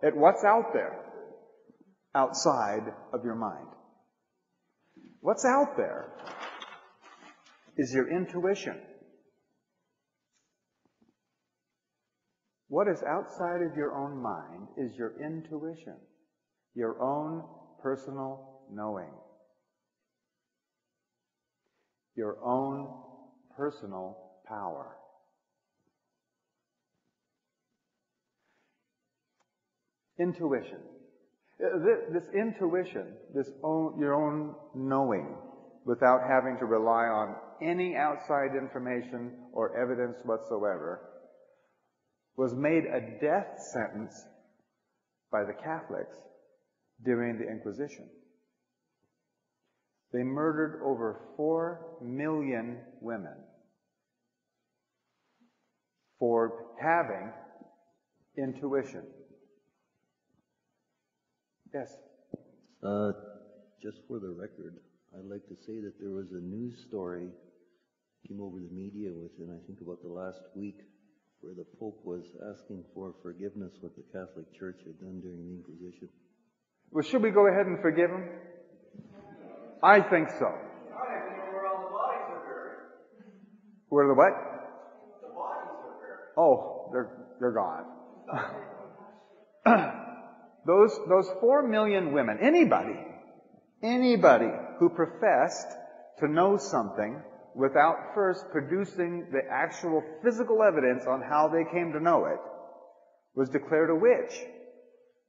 at what's out there, outside of your mind. What's out there is your intuition. What is outside of your own mind is your intuition, your own personal knowing, your own personal power. Intuition. This intuition, your own knowing, without having to rely on any outside information or evidence whatsoever, was made a death sentence by the Catholics during the Inquisition. They murdered over 4 million women for having intuition. Yes? Just for the record, I'd like to say that there was a news story came over the media within, I think, about the last week, where the Pope was asking for forgiveness what the Catholic Church had done during the Inquisition. Well, should we go ahead and forgive him? I think so. Where all the bodies are buried. Where the what? The bodies are buried. Oh, they're gone. Those 4 million women, anybody who professed to know something without first producing the actual physical evidence on how they came to know it, was declared a witch.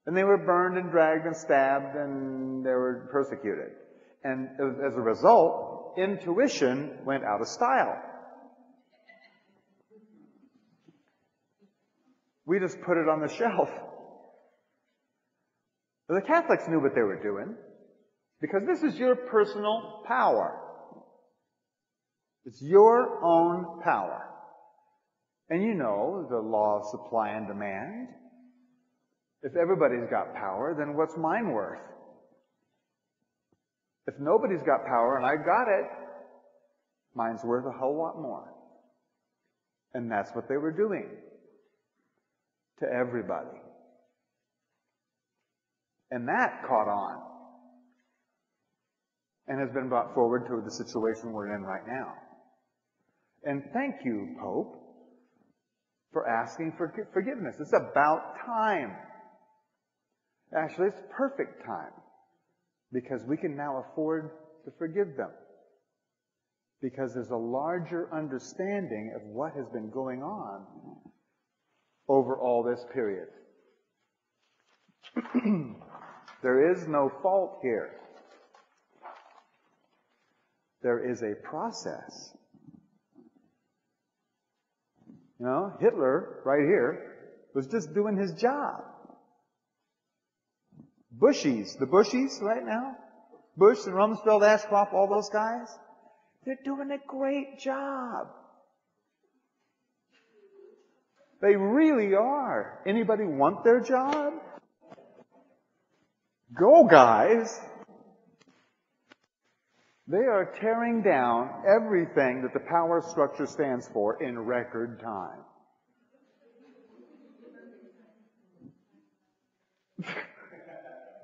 And they were burned and dragged and stabbed and they were persecuted. And as a result, intuition went out of style. We just put it on the shelf. The Catholics knew what they were doing, because this is your personal power. It's your own power. And you know the law of supply and demand. If everybody's got power, then what's mine worth? If nobody's got power and I got it, mine's worth a whole lot more. And that's what they were doing to everybody. And that caught on and has been brought forward to the situation we're in right now. And thank you, Pope, for asking for forgiveness. It's about time. Actually, it's perfect time, because we can now afford to forgive them, because there's a larger understanding of what has been going on over all this period. There is no fault here. There is a process. You know, Hitler, right here, was just doing his job. The Bushies right now, Bush and Rumsfeld, Ashcroft, all those guys, they're doing a great job. They really are. Anybody want their job? Go, guys. They are tearing down everything that the power structure stands for in record time.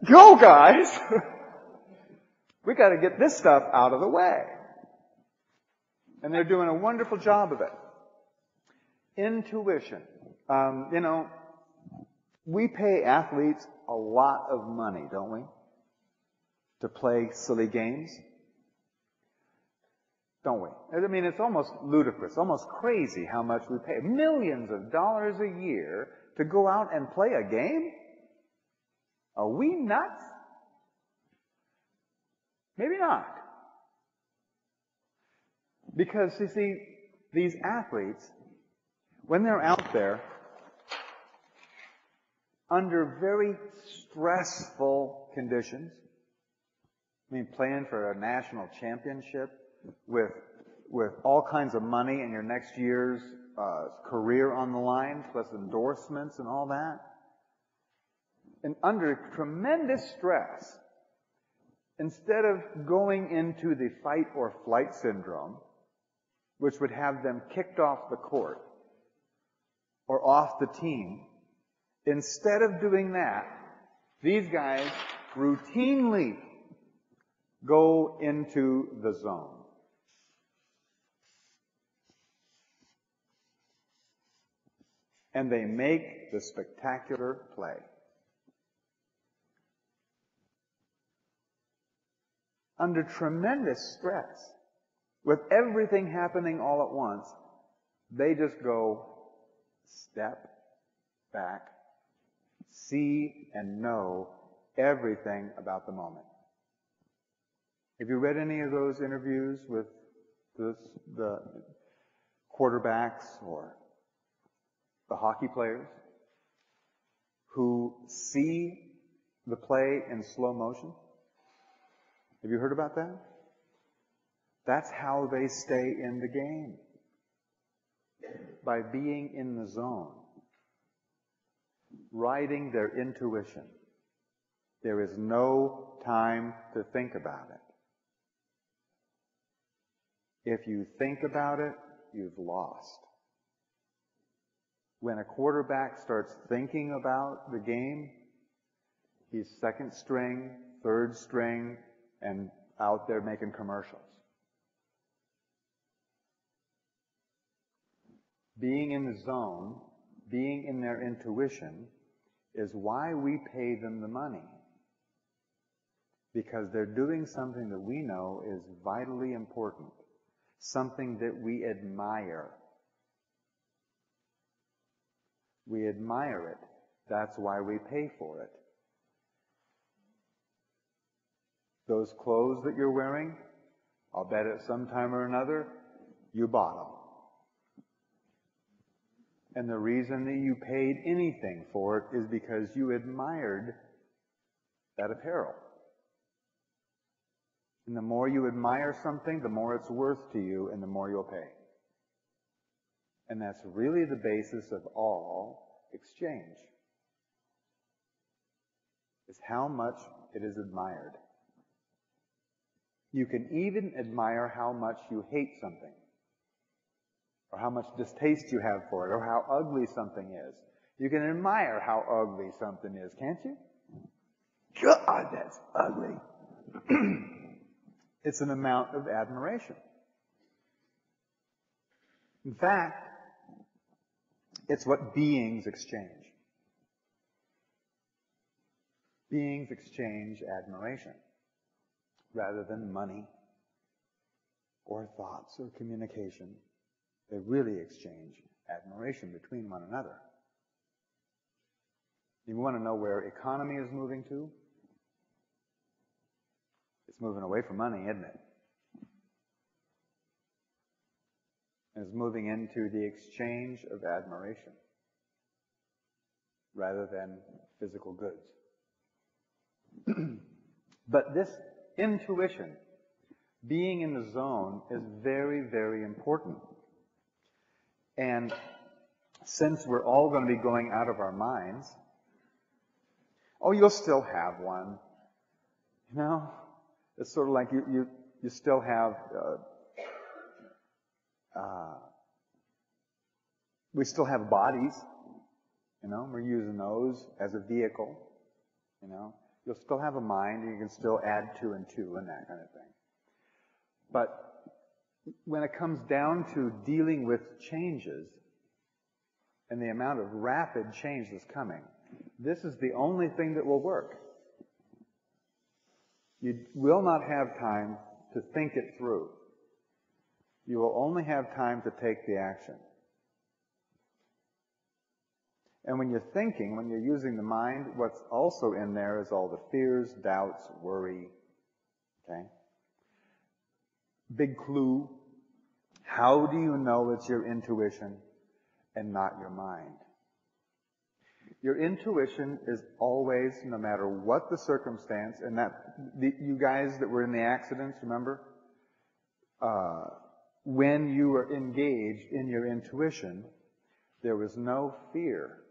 Go, guys! We got to get this stuff out of the way. And they're doing a wonderful job of it. Intuition. You know, we pay athletes a lot of money, don't we? To play silly games. Don't we? I mean, it's almost ludicrous, almost crazy how much we pay. Millions of dollars a year to go out and play a game? Are we nuts? Maybe not. Because, you see, these athletes, when they're out there, under very stressful conditions, I mean, playing for a national championship with all kinds of money and your next year's career on the line, plus endorsements and all that, and under tremendous stress, instead of going into the fight or flight syndrome, which would have them kicked off the court or off the team, Instead of doing that, these guys routinely go into the zone. And they make the spectacular play. Under tremendous stress, with everything happening all at once, they just go step back, see and know everything about the moment. Have you read any of those interviews with the quarterbacks or the hockey players who see the play in slow motion? Have you heard about that? That's how they stay in the game. By being in the zone. Riding their intuition. There is no time to think about it. If you think about it, you've lost. When a quarterback starts thinking about the game, he's second string, third string, and out there making commercials. Being in the zone, being in their intuition, is why we pay them the money. Because they're doing something that we know is vitally important. Something that we admire. We admire it. That's why we pay for it. Those clothes that you're wearing, I'll bet at some time or another, you bought them. And the reason that you paid anything for it is because you admired that apparel. And the more you admire something, the more it's worth to you and the more you'll pay. And that's really the basis of all exchange. Is how much it is admired. You can even admire how much you hate something. Or how much distaste you have for it, or how ugly something is. You can admire how ugly something is, can't you? God, that's ugly. It's an amount of admiration. In fact, it's what beings exchange. Beings exchange admiration rather than money or thoughts or communication. They really exchange admiration between one another. You want to know where economy is moving to? It's moving away from money, isn't it? And it's moving into the exchange of admiration rather than physical goods. But this intuition, being in the zone, is very, very important. And since we're all going to be going out of our minds, you'll still have one. You know? It's sort of like you still have, we still have bodies. You know, we're using those as a vehicle. You know, you'll still have a mind, and you can still add 2 and 2 and that kind of thing. But when it comes down to dealing with changes and the amount of rapid change that's coming, this is the only thing that will work. You will not have time to think it through. You will only have time to take the action. And when you're thinking, when you're using the mind, what's also in there is all the fears, doubts, worry. Okay? Big clue. How do you know it's your intuition and not your mind? Your intuition is always, no matter what the circumstance, and you guys that were in the accidents, remember? When you were engaged in your intuition, there was no fear.